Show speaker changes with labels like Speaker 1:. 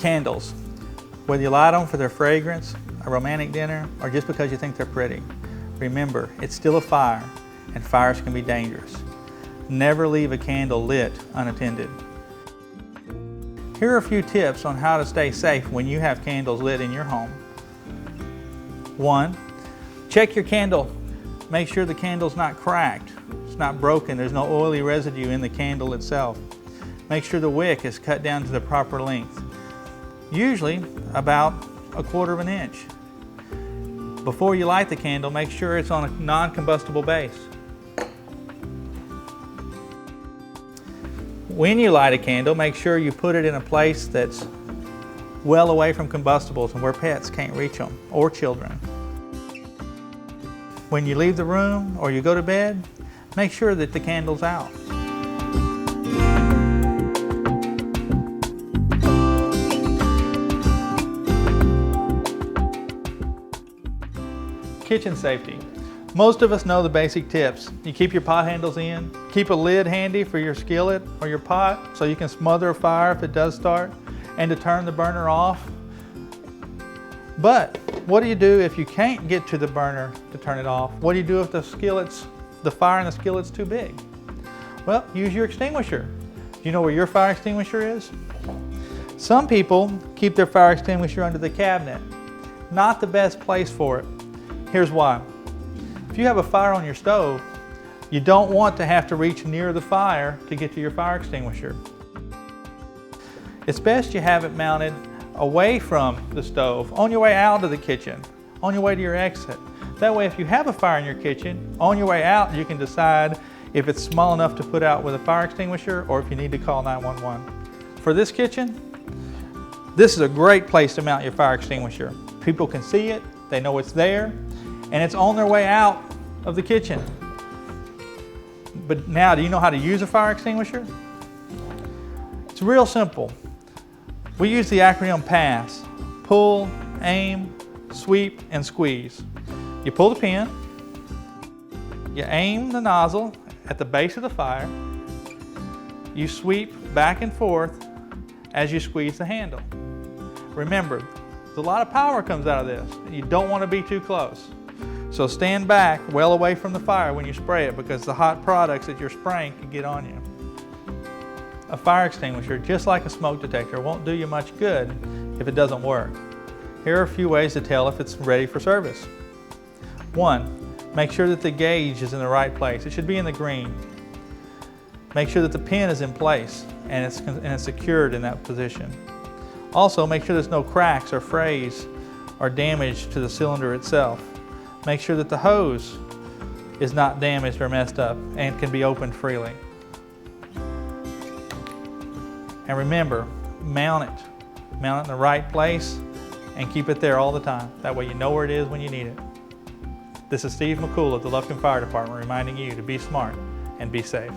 Speaker 1: Candles. Whether you light them for their fragrance, a romantic dinner, or just because you think they're pretty, remember, it's still a fire, and fires can be dangerous. Never leave a candle lit unattended. Here are a few tips on how to stay safe when you have candles lit in your home. 1. Check your candle. Make sure the candle's not cracked, it's not broken, there's no oily residue in the candle itself. Make sure the wick is cut down to the proper length, usually about 1/4 inch. Before you light the candle, make sure it's on a non-combustible base. When you light a candle, make sure you put it in a place that's well away from combustibles and where pets can't reach them, or children. When you leave the room or you go to bed, make sure that the candle's out. Kitchen safety. Most of us know the basic tips. You keep your pot handles in, keep a lid handy for your skillet or your pot so you can smother a fire if it does start, and to turn the burner off. But what do you do if you can't get to the burner to turn it off? What do you do if the fire in the skillet's too big? Well, use your extinguisher. Do you know where your fire extinguisher is? Some people keep their fire extinguisher under the cabinet. Not the best place for it. Here's why. If you have a fire on your stove, you don't want to have to reach near the fire to get to your fire extinguisher. It's best you have it mounted away from the stove, on your way out of the kitchen, on your way to your exit. That way, if you have a fire in your kitchen, on your way out, you can decide if it's small enough to put out with a fire extinguisher or if you need to call 911. For this kitchen, this is a great place to mount your fire extinguisher. People can see it, they know it's there, and it's on their way out of the kitchen. But now, do you know how to use a fire extinguisher? It's real simple. We use the acronym PASS: pull, aim, sweep, and squeeze. You pull the pin, you aim the nozzle at the base of the fire, you sweep back and forth as you squeeze the handle. Remember, a lot of power comes out of this, and you don't want to be too close. So stand back well away from the fire when you spray it, because the hot products that you're spraying can get on you. A fire extinguisher, just like a smoke detector, won't do you much good if it doesn't work. Here are a few ways to tell if it's ready for service. 1. Make sure that the gauge is in the right place. It should be in the green. Make sure that the pin is in place and it's secured in that position. Also, make sure there's no cracks or frays or damage to the cylinder itself. Make sure that the hose is not damaged or messed up and can be opened freely. And remember, mount it. Mount it in the right place and keep it there all the time. That way you know where it is when you need it. This is Steve McCool of the Lufkin Fire Department reminding you to be smart and be safe.